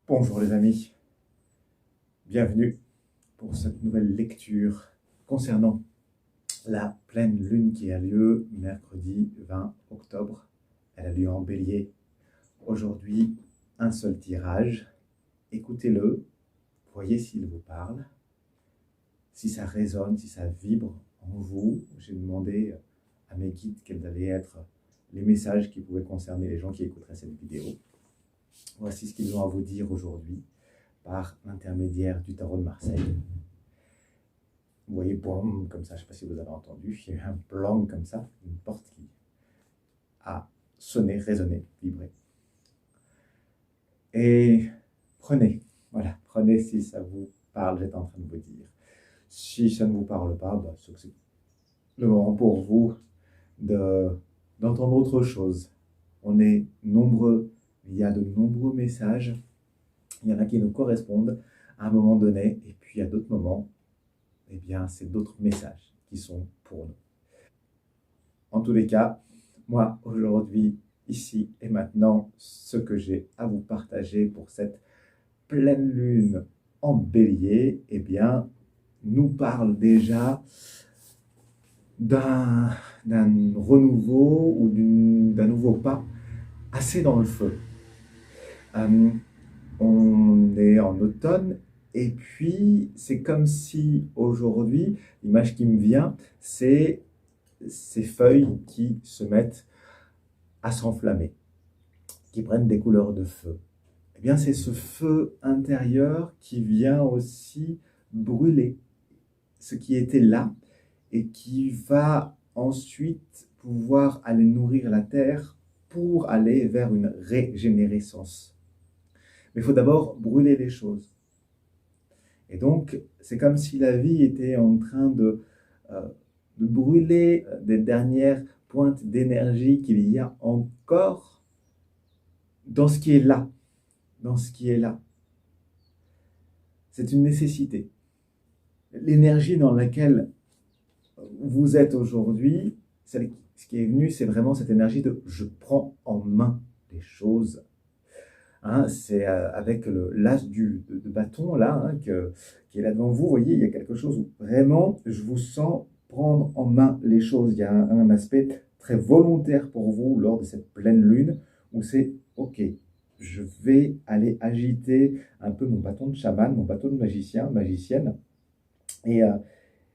Bonjour les amis, bienvenue pour cette nouvelle lecture concernant la pleine lune qui a lieu mercredi 20 octobre. Elle a lieu en Bélier. Aujourd'hui, un seul tirage. Écoutez-le, voyez s'il vous parle, si ça résonne, si ça vibre en vous. J'ai demandé à mes guides quels allaient être les messages qui pouvaient concerner les gens qui écouteraient cette vidéo. Voici ce qu'ils ont à vous dire aujourd'hui par l'intermédiaire du tarot de Marseille. Vous voyez, boum, comme ça, je ne sais pas si vous avez entendu, il y a eu un blanc comme ça, une porte qui a sonné, résonné, vibré. Et prenez, voilà, prenez si ça vous parle, j'étais en train de vous dire. Si ça ne vous parle pas, c'est le moment pour vous d'entendre autre chose. On est nombreux, il y a de nombreux messages. Il y en a qui nous correspondent à un moment donné, et puis à d'autres moments, eh bien, c'est d'autres messages qui sont pour nous. En tous les cas, moi, aujourd'hui, ici et maintenant, ce que j'ai à vous partager pour cette pleine lune en Bélier, eh bien, nous parle déjà d'un renouveau ou d'un nouveau pas assez dans le feu. On est en automne et puis c'est comme si aujourd'hui, l'image qui me vient, c'est ces feuilles qui se mettent à s'enflammer, qui prennent des couleurs de feu. Eh bien, c'est ce feu intérieur qui vient aussi brûler ce qui était là et qui va ensuite pouvoir aller nourrir la terre pour aller vers une régénérescence. Mais il faut d'abord brûler les choses. Et donc, c'est comme si la vie était en train de brûler des dernières pointes d'énergie qu'il y a encore dans ce qui est là. Dans ce qui est là. C'est une nécessité. L'énergie dans laquelle vous êtes aujourd'hui, ce qui est venu, c'est vraiment cette énergie de « je prends en main les choses ». C'est avec l'as de bâton là, qui est là devant vous. Vous voyez, il y a quelque chose où vraiment je vous sens prendre en main les choses. Il y a un aspect très volontaire pour vous lors de cette pleine lune où c'est ok, je vais aller agiter un peu mon bâton de chaman, mon bâton de magicien, magicienne, et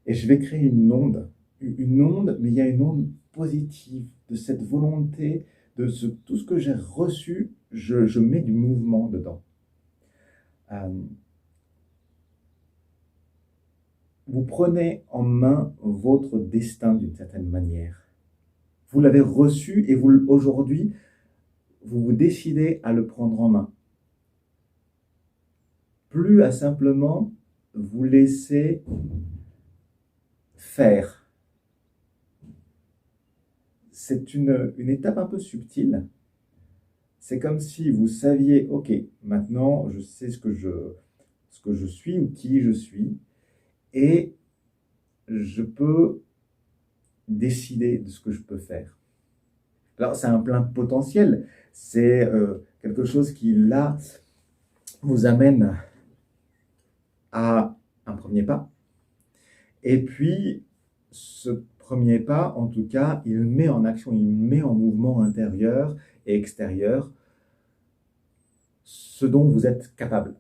je vais créer une onde, mais il y a une onde positive de cette volonté, tout ce que j'ai reçu. Je mets du mouvement dedans. Vous prenez en main votre destin d'une certaine manière. Vous l'avez reçu et aujourd'hui, vous décidez à le prendre en main. Plus à simplement vous laisser faire. C'est une étape un peu subtile. C'est comme si vous saviez, ok, maintenant je sais ce que je suis ou qui je suis, et je peux décider de ce que je peux faire. Alors c'est un plein potentiel, c'est quelque chose qui là vous amène à un premier pas, et puis ce premier pas, en tout cas, il met en action, il met en mouvement intérieur et extérieur ce dont vous êtes capable.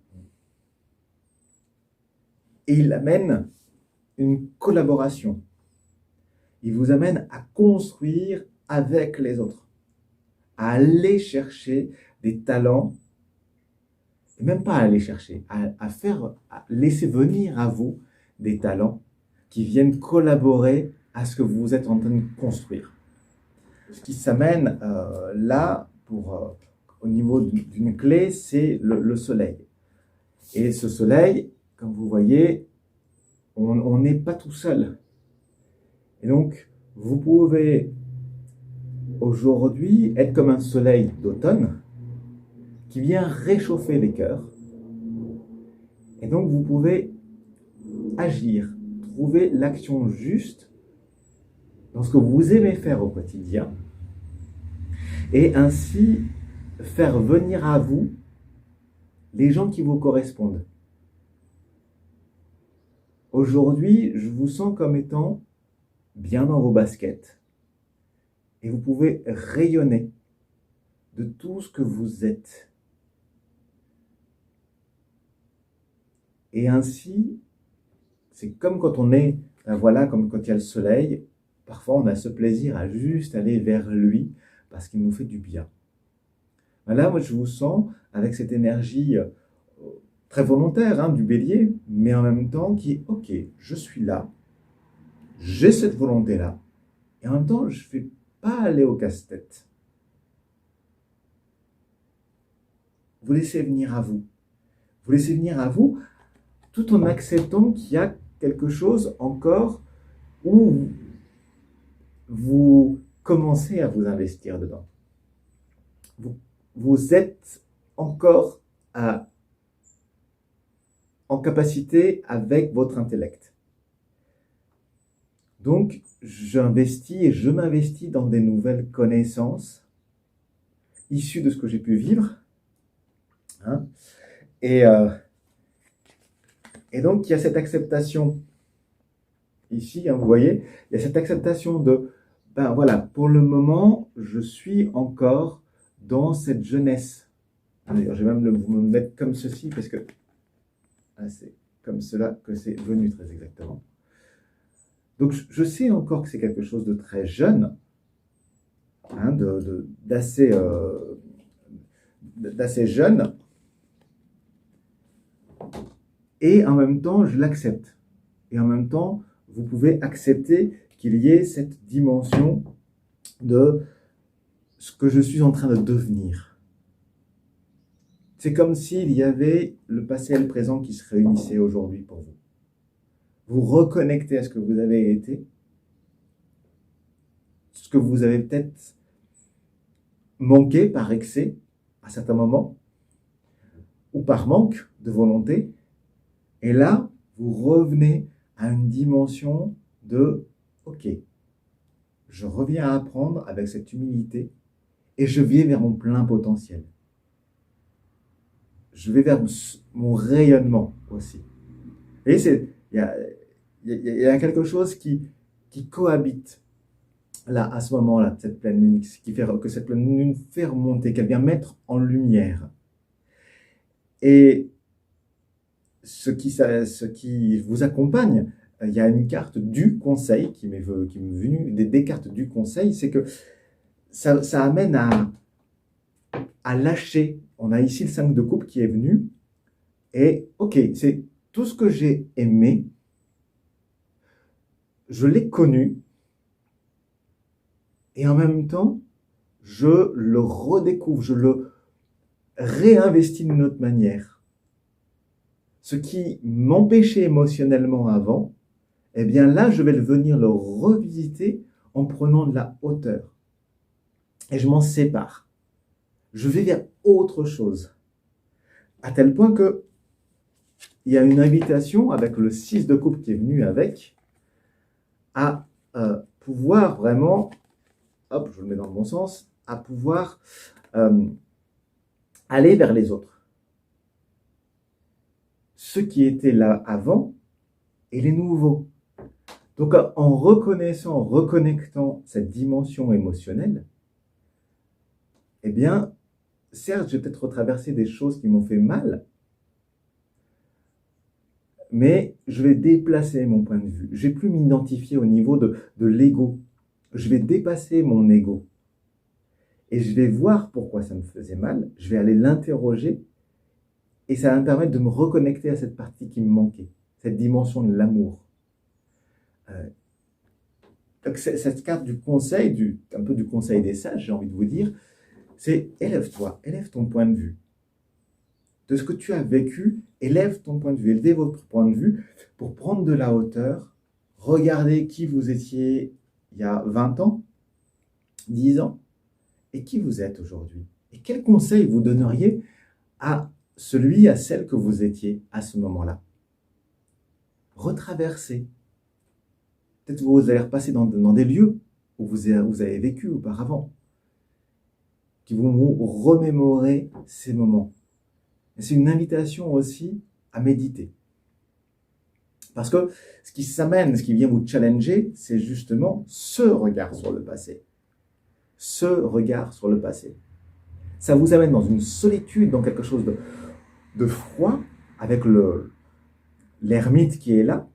Et il amène une collaboration. Il vous amène à construire avec les autres, à aller chercher des talents, et même pas à aller chercher, à laisser venir à vous des talents qui viennent collaborer à ce que vous êtes en train de construire. Ce qui s'amène là, au niveau d'une clé, c'est le soleil. Et ce soleil, comme vous voyez, on n'est pas tout seul. Et donc, vous pouvez aujourd'hui être comme un soleil d'automne qui vient réchauffer les cœurs. Et donc, vous pouvez agir, trouver l'action juste dans ce que vous aimez faire au quotidien et ainsi faire venir à vous les gens qui vous correspondent. Aujourd'hui, je vous sens comme étant bien dans vos baskets et vous pouvez rayonner de tout ce que vous êtes. Et ainsi, c'est comme quand on est, voilà, comme quand il y a le soleil, parfois on a ce plaisir à juste aller vers lui parce qu'il nous fait du bien. Là, moi, je vous sens avec cette énergie très volontaire du bélier, mais en même temps qui est ok, je suis là, j'ai cette volonté-là, et en même temps, je ne vais pas aller au casse-tête. Vous laissez venir à vous. Vous laissez venir à vous tout en acceptant qu'il y a quelque chose encore où vous commencez à vous investir dedans. Vous êtes encore en capacité avec votre intellect. Donc, j'investis et je m'investis dans des nouvelles connaissances issues de ce que j'ai pu vivre. Et donc, il y a cette acceptation ici, vous voyez, il y a cette acceptation de, voilà, pour le moment, je suis encore dans cette jeunesse. D'ailleurs, je vais même vous me mettre comme ceci, parce que c'est comme cela que c'est venu très exactement. Donc, je sais encore que c'est quelque chose de très jeune, d'assez jeune, et en même temps, je l'accepte. Et en même temps, vous pouvez accepter qu'il y ait cette dimension de ce que je suis en train de devenir. C'est comme s'il y avait le passé et le présent qui se réunissaient aujourd'hui pour vous. Vous reconnectez à ce que vous avez été, ce que vous avez peut-être manqué par excès à certains moments, ou par manque de volonté. Et là, vous revenez à une dimension de « Ok, je reviens à apprendre avec cette humilité et je vais vers mon plein potentiel. Je vais vers mon rayonnement aussi. » Et il y a quelque chose qui cohabite là, à ce moment-là, cette pleine lune, qui fait que cette pleine lune fait remonter, qu'elle vient mettre en lumière. Et ce qui vous accompagne, il y a une carte du conseil qui m'est venue, des cartes du conseil, c'est que ça amène à lâcher. On a ici le 5 de coupe qui est venu, et ok, c'est tout ce que j'ai aimé, je l'ai connu, et en même temps, je le redécouvre, je le réinvestis d'une autre manière. Ce qui m'empêchait émotionnellement avant, eh bien là, je vais venir le revisiter en prenant de la hauteur. Et je m'en sépare. Je vais vers autre chose. À tel point que il y a une invitation avec le 6 de coupe qui est venu avec, à pouvoir vraiment, hop, je le mets dans le bon sens, à pouvoir aller vers les autres. Ceux qui étaient là avant et les nouveaux. Donc en reconnaissant, en reconnectant cette dimension émotionnelle, eh bien, certes, j'ai peut-être retraversé des choses qui m'ont fait mal, mais je vais déplacer mon point de vue. Je ne vais plus m'identifier au niveau de l'ego. Je vais dépasser mon ego. Et je vais voir pourquoi ça me faisait mal. Je vais aller l'interroger. Et ça va me permettre de me reconnecter à cette partie qui me manquait. Cette dimension de l'amour. Donc cette carte du conseil, un peu du conseil des sages, j'ai envie de vous dire, c'est élève-toi, élève ton point de vue. De ce que tu as vécu, élève ton point de vue, élevez votre point de vue pour prendre de la hauteur, regardez qui vous étiez il y a 20 ans, 10 ans, et qui vous êtes aujourd'hui. Et quel conseil vous donneriez à celle que vous étiez à ce moment-là? Retraversez. Peut-être que vous allez repasser dans des lieux où vous avez vécu auparavant, qui vont vous remémorer ces moments. C'est une invitation aussi à méditer. Parce que ce qui s'amène, ce qui vient vous challenger, c'est justement ce regard sur le passé. Ce regard sur le passé. Ça vous amène dans une solitude, dans quelque chose de froid, avec l'ermite qui est là,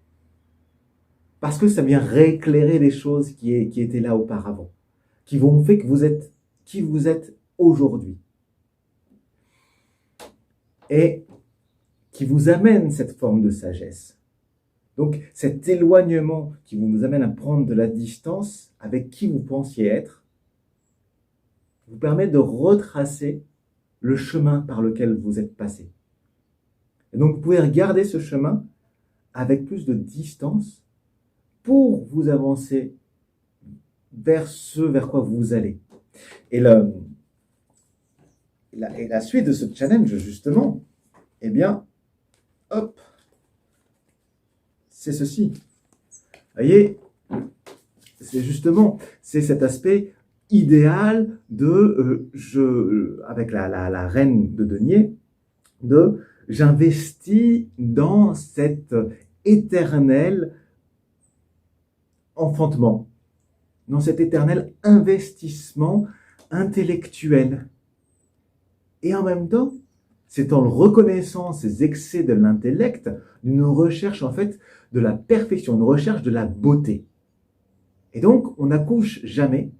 parce que ça vient rééclairer des choses qui étaient là auparavant, qui vont faire que vous êtes qui vous êtes aujourd'hui. Et qui vous amène cette forme de sagesse. Donc cet éloignement qui vous amène à prendre de la distance avec qui vous pensiez être, vous permet de retracer le chemin par lequel vous êtes passé. Et donc vous pouvez regarder ce chemin avec plus de distance pour vous avancer vers ce vers quoi vous allez. Et la suite de ce challenge, justement, eh bien, hop, c'est ceci. Vous voyez, c'est cet aspect idéal avec la reine de denier, j'investis dans cet éternel enfantement, dans cet éternel investissement intellectuel. Et en même temps, c'est en reconnaissant ces excès de l'intellect, une recherche en fait de la perfection, une recherche de la beauté. Et donc, on n'accouche jamais.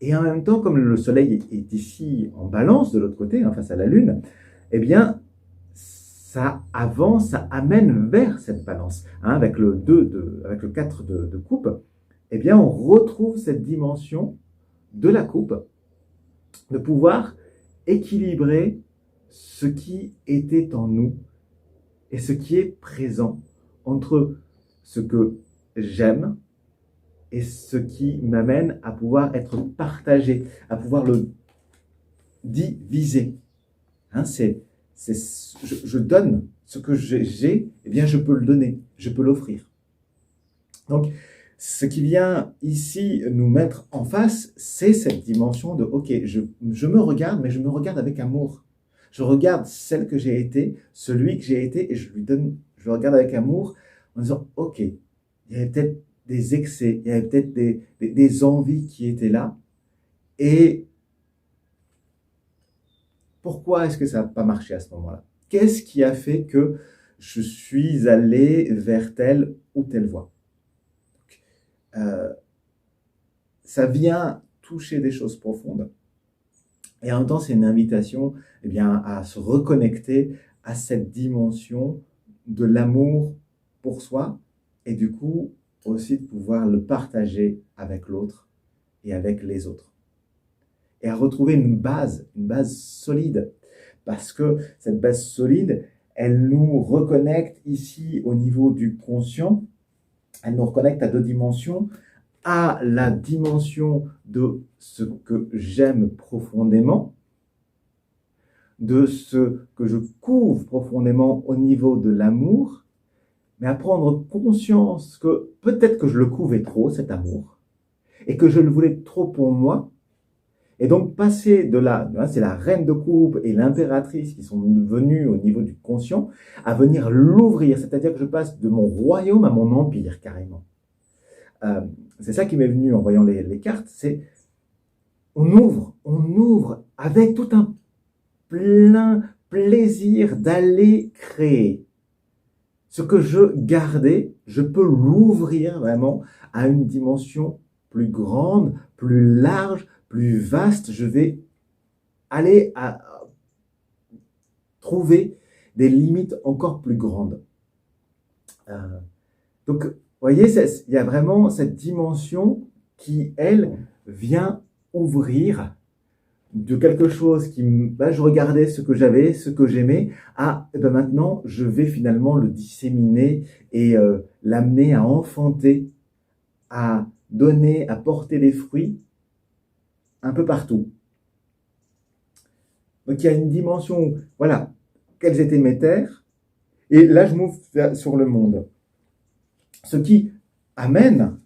Et en même temps, comme le soleil est ici en balance de l'autre côté, face à la lune, eh bien, ça avance, ça amène vers cette balance. Avec le 4 de coupe, eh bien, on retrouve cette dimension de la coupe, de pouvoir équilibrer ce qui était en nous et ce qui est présent entre ce que j'aime et ce qui m'amène à pouvoir être partagé, à pouvoir le diviser. Je donne ce que j'ai, eh bien je peux le donner, je peux l'offrir. Donc, ce qui vient ici nous mettre en face, c'est cette dimension de, ok, je me regarde, mais je me regarde avec amour. Je regarde celle que j'ai été, celui que j'ai été, et je le regarde avec amour en disant, ok, il y avait peut-être des excès, il y avait peut-être des envies qui étaient là, et pourquoi est-ce que ça n'a pas marché à ce moment-là? Qu'est-ce qui a fait que je suis allé vers telle ou telle voie? Ça vient toucher des choses profondes. Et en même temps, c'est une invitation à se reconnecter à cette dimension de l'amour pour soi et du coup aussi de pouvoir le partager avec l'autre et avec les autres. Et à retrouver une base solide. Parce que cette base solide, elle nous reconnecte ici au niveau du conscient. Elle nous reconnecte à 2 dimensions. À la dimension de ce que j'aime profondément, de ce que je couvre profondément au niveau de l'amour, mais à prendre conscience que peut-être que je le couvais trop, cet amour, et que je le voulais trop pour moi, et donc passer de là, c'est la reine de coupe et l'impératrice qui sont venues au niveau du conscient, à venir l'ouvrir, c'est-à-dire que je passe de mon royaume à mon empire carrément. C'est ça qui m'est venu en voyant les cartes, c'est on ouvre avec tout un plein plaisir d'aller créer. Ce que je gardais, je peux l'ouvrir vraiment à une dimension plus grande, plus large, plus vaste. Je vais aller à trouver des limites encore plus grandes. Donc, vous voyez, il y a vraiment cette dimension qui, elle, vient ouvrir de quelque chose qui, je regardais ce que j'avais, ce que j'aimais, maintenant, je vais finalement le disséminer et l'amener à enfanter, à donner, à porter des fruits un peu partout. Donc, il y a une dimension où, voilà, quelles étaient mes terres, et là, je m'ouvre sur le monde. Ce qui amène,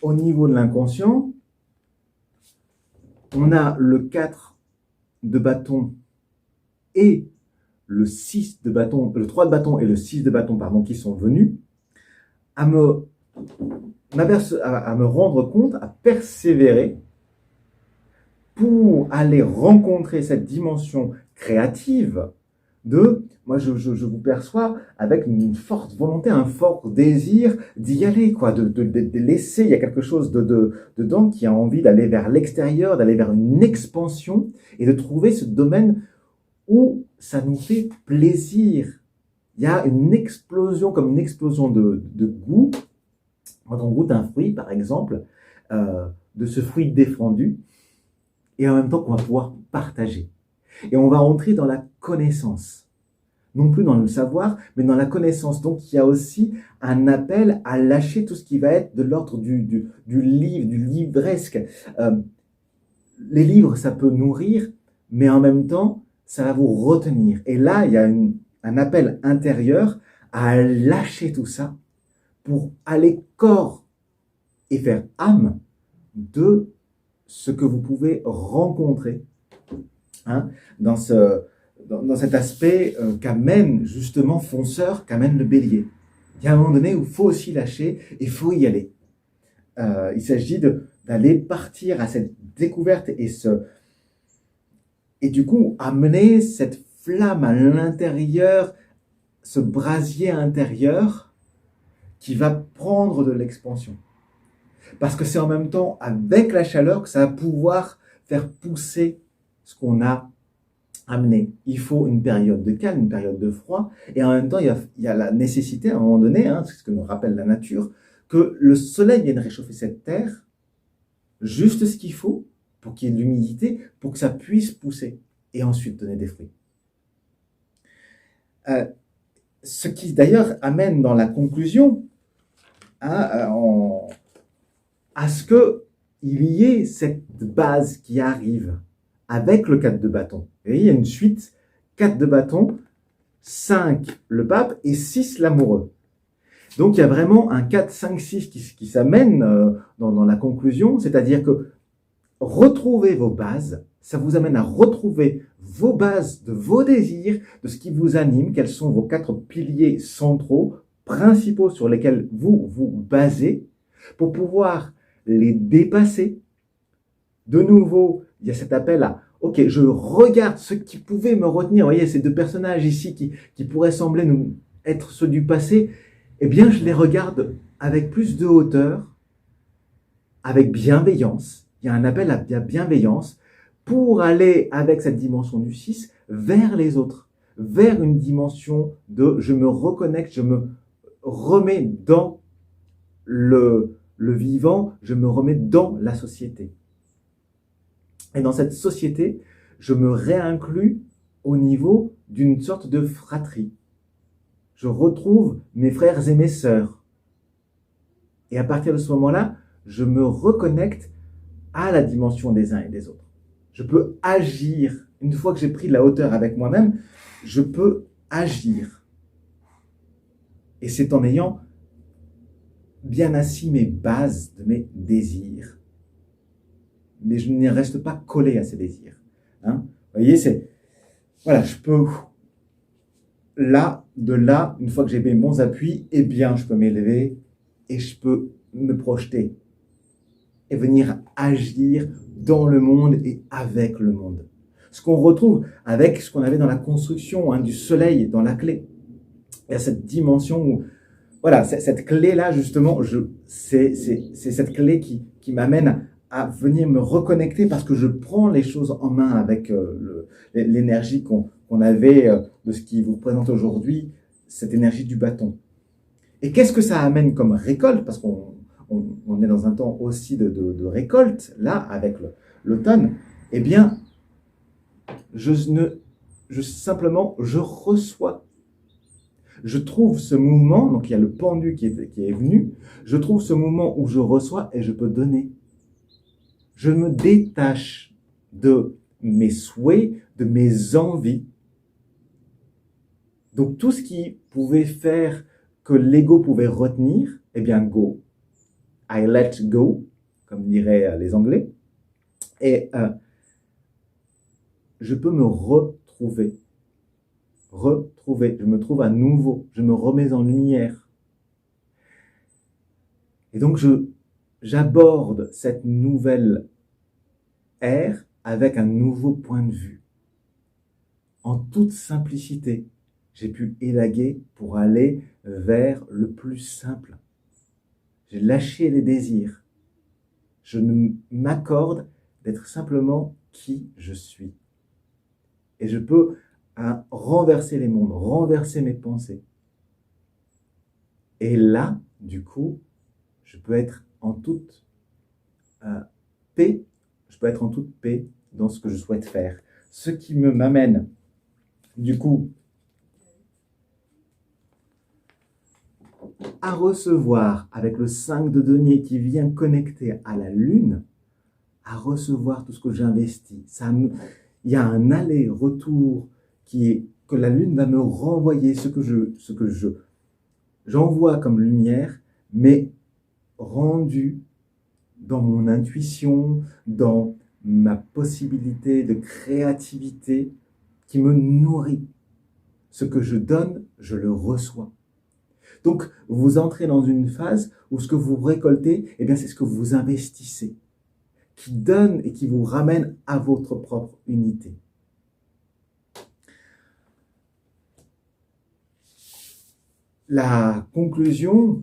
au niveau de l'inconscient, on a le 4 de bâton et le 6 de bâton, le 3 de bâton et le 6 de bâton, pardon, qui sont venus, à me rendre compte, à persévérer pour aller rencontrer cette dimension créative moi je vous perçois avec une forte volonté, un fort désir d'y aller, quoi, de laisser, il y a quelque chose dedans qui a envie d'aller vers l'extérieur, d'aller vers une expansion et de trouver ce domaine où ça nous fait plaisir. Il y a une explosion, comme une explosion de goût. Quand on goûte un fruit, par exemple, de ce fruit défendu, et en même temps qu'on va pouvoir partager. Et on va entrer dans la connaissance. Non plus dans le savoir, mais dans la connaissance. Donc, il y a aussi un appel à lâcher tout ce qui va être de l'ordre du livre, du livresque. Les livres, ça peut nourrir, mais en même temps, ça va vous retenir. Et là, il y a un appel intérieur à lâcher tout ça pour aller corps et faire âme de ce que vous pouvez rencontrer dans cet aspect qu'amène justement fonceur, qu'amène le bélier. Il y a un moment donné où il faut aussi lâcher et il faut y aller. Il s'agit d'aller partir à cette découverte et du coup amener cette flamme à l'intérieur, ce brasier intérieur qui va prendre de l'expansion. Parce que c'est en même temps avec la chaleur que ça va pouvoir faire pousser ce qu'on a amené. Il faut une période de calme, une période de froid, et en même temps, il y a la nécessité, à un moment donné, c'est ce que nous rappelle la nature, que le soleil vienne réchauffer cette terre, juste ce qu'il faut pour qu'il y ait de l'humidité, pour que ça puisse pousser, et ensuite donner des fruits. Ce qui d'ailleurs amène dans la conclusion à ce qu'il y ait cette base qui arrive avec le 4 de bâton. Et il y a une suite, 4 de bâton, 5 le pape et 6 l'amoureux. Donc il y a vraiment un 4, 5, 6 qui s'amène dans la conclusion, c'est-à-dire que retrouver vos bases, ça vous amène à retrouver vos bases de vos désirs, de ce qui vous anime, quels sont vos 4 piliers centraux, principaux sur lesquels vous vous basez, pour pouvoir les dépasser. De nouveau, il y a cet appel à ok, je regarde ce qui pouvait me retenir. Vous voyez, ces deux personnages ici qui pourraient sembler nous être ceux du passé, eh bien, je les regarde avec plus de hauteur, avec bienveillance. Il y a un appel à la bienveillance pour aller avec cette dimension du 6 vers les autres, vers une dimension de je me reconnecte, je me remets dans le vivant, je me remets dans la société. Et dans cette société, je me réinclus au niveau d'une sorte de fratrie. Je retrouve mes frères et mes sœurs. Et à partir de ce moment-là, je me reconnecte à la dimension des uns et des autres. Je peux agir. Une fois que j'ai pris de la hauteur avec moi-même, je peux agir. Et c'est en ayant bien assis mes bases de mes désirs. Mais je n'y reste pas collé à ces désirs. Vous voyez, voilà, je peux, de là, une fois que j'ai mes bons appuis, eh bien, je peux m'élever et je peux me projeter et venir agir dans le monde et avec le monde. Ce qu'on retrouve avec ce qu'on avait dans la construction du soleil, dans la clé. Il y a cette dimension où, voilà, cette clé-là, justement, c'est cette clé qui m'amène à venir me reconnecter parce que je prends les choses en main avec l'énergie qu'on avait de ce qui vous représente aujourd'hui, cette énergie du bâton. Et qu'est-ce que ça amène comme récolte? Parce qu'on est dans un temps aussi de récolte, là, avec l'automne. Eh bien, simplement, je reçois. Je trouve ce mouvement, donc il y a le pendu qui est venu, je trouve ce mouvement où je reçois et je peux donner. Je me détache de mes souhaits, de mes envies. Donc tout ce qui pouvait faire que l'ego pouvait retenir, eh bien go. I let go, comme diraient les Anglais. Et je peux me retrouver. retrouver, je me trouve à nouveau, je me remets en lumière. Et donc j'aborde cette nouvelle ère avec un nouveau point de vue. En toute simplicité, j'ai pu élaguer pour aller vers le plus simple. J'ai lâché les désirs. Je m'accorde d'être simplement qui je suis. Et je peux renverser les mondes, renverser mes pensées. Et là, du coup, je peux être en toute paix, je peux être en toute paix dans ce que je souhaite faire. Ce qui m'amène, du coup, à recevoir, avec le 5 de denier qui vient connecter à la lune, à recevoir tout ce que j'investis. Il y a un aller-retour que la lune va me renvoyer ce que j'envoie comme lumière, mais rendu dans mon intuition, dans ma possibilité de créativité qui me nourrit. Ce que je donne, je le reçois. Donc, vous entrez dans une phase où ce que vous récoltez, eh bien, c'est ce que vous investissez, qui donne et qui vous ramène à votre propre unité. La conclusion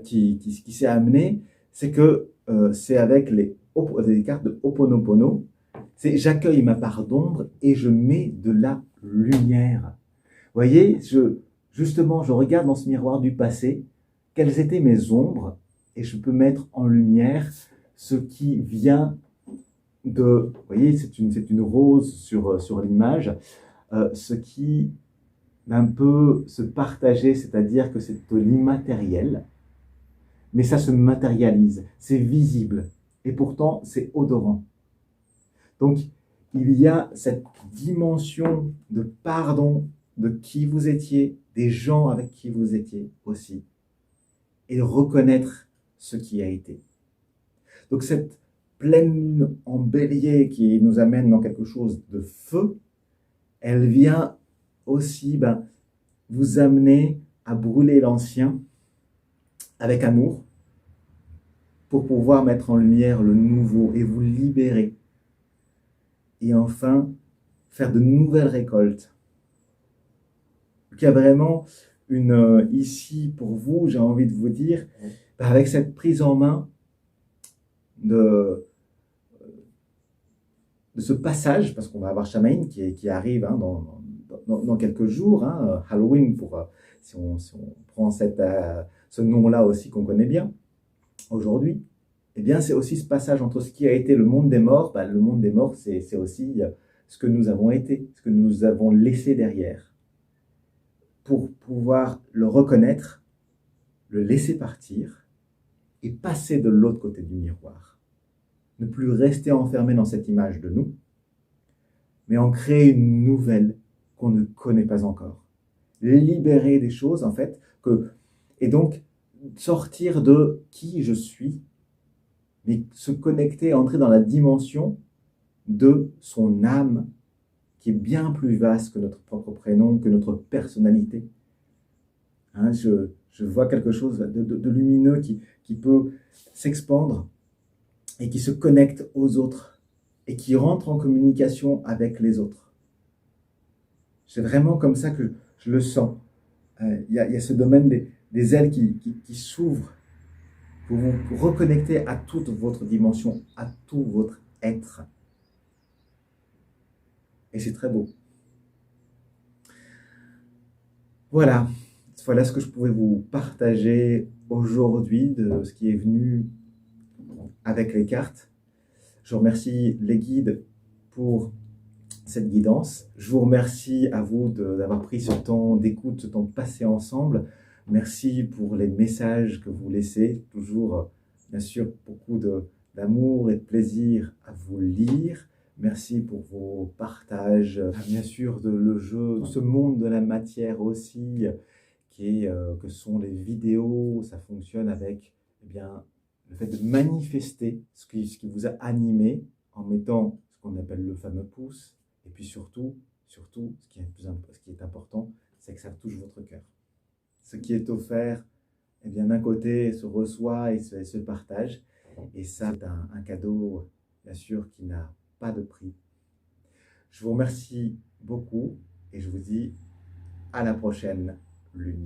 qui s'est amenée, c'est que c'est avec les cartes de Ho'oponopono, c'est j'accueille ma part d'ombre et je mets de la lumière. Vous voyez, justement, je regarde dans ce miroir du passé, quelles étaient mes ombres, et je peux mettre en lumière ce qui vient vous voyez, c'est une rose sur l'image, ce qui peut se partager, c'est-à-dire que c'est de l'immatériel, mais ça se matérialise, c'est visible, et pourtant c'est odorant. Donc, il y a cette dimension de pardon de qui vous étiez, des gens avec qui vous étiez aussi, et reconnaître ce qui a été. Donc, cette pleine lune en bélier qui nous amène dans quelque chose de feu, elle vient aussi vous amener à brûler l'ancien avec amour pour pouvoir mettre en lumière le nouveau et vous libérer. Et enfin, faire de nouvelles récoltes. Donc, il y a vraiment ici pour vous, j'ai envie de vous dire, avec cette prise en main de ce passage, parce qu'on va avoir Samhain qui arrive dans quelques jours, Halloween, si on prend ce nom-là aussi qu'on connaît bien aujourd'hui, eh bien c'est aussi ce passage entre ce qui a été le monde des morts. Le monde des morts, c'est aussi ce que nous avons été, ce que nous avons laissé derrière. Pour pouvoir le reconnaître, le laisser partir et passer de l'autre côté du miroir. Ne plus rester enfermé dans cette image de nous, mais en créer une nouvelle qu'on ne connaît pas encore. Libérer des choses, en fait, et donc sortir de qui je suis, mais se connecter, entrer dans la dimension de son âme, qui est bien plus vaste que notre propre prénom, que notre personnalité. Je vois quelque chose de lumineux qui peut s'expandre et qui se connecte aux autres et qui rentre en communication avec les autres. C'est vraiment comme ça que je le sens. Il y a ce domaine des ailes qui s'ouvrent pour vous reconnecter à toute votre dimension, à tout votre être. Et c'est très beau. Voilà ce que je pouvais vous partager aujourd'hui de ce qui est venu avec les cartes. Je remercie les guides pour cette guidance. Je vous remercie à vous d'avoir pris ce temps d'écoute, ce temps passé ensemble. Merci pour les messages que vous laissez. Toujours, bien sûr, beaucoup d'amour et de plaisir à vous lire. Merci pour vos partages. Bien sûr, le jeu, ce monde de la matière aussi, que sont les vidéos. Ça fonctionne avec le fait de manifester ce qui vous a animé en mettant ce qu'on appelle le fameux pouce. Et puis surtout, surtout, ce qui est important, c'est que ça touche votre cœur. Ce qui est offert, eh bien, d'un côté, se reçoit et se partage. Et ça, c'est un cadeau, bien sûr, qui n'a pas de prix. Je vous remercie beaucoup et je vous dis à la prochaine lune.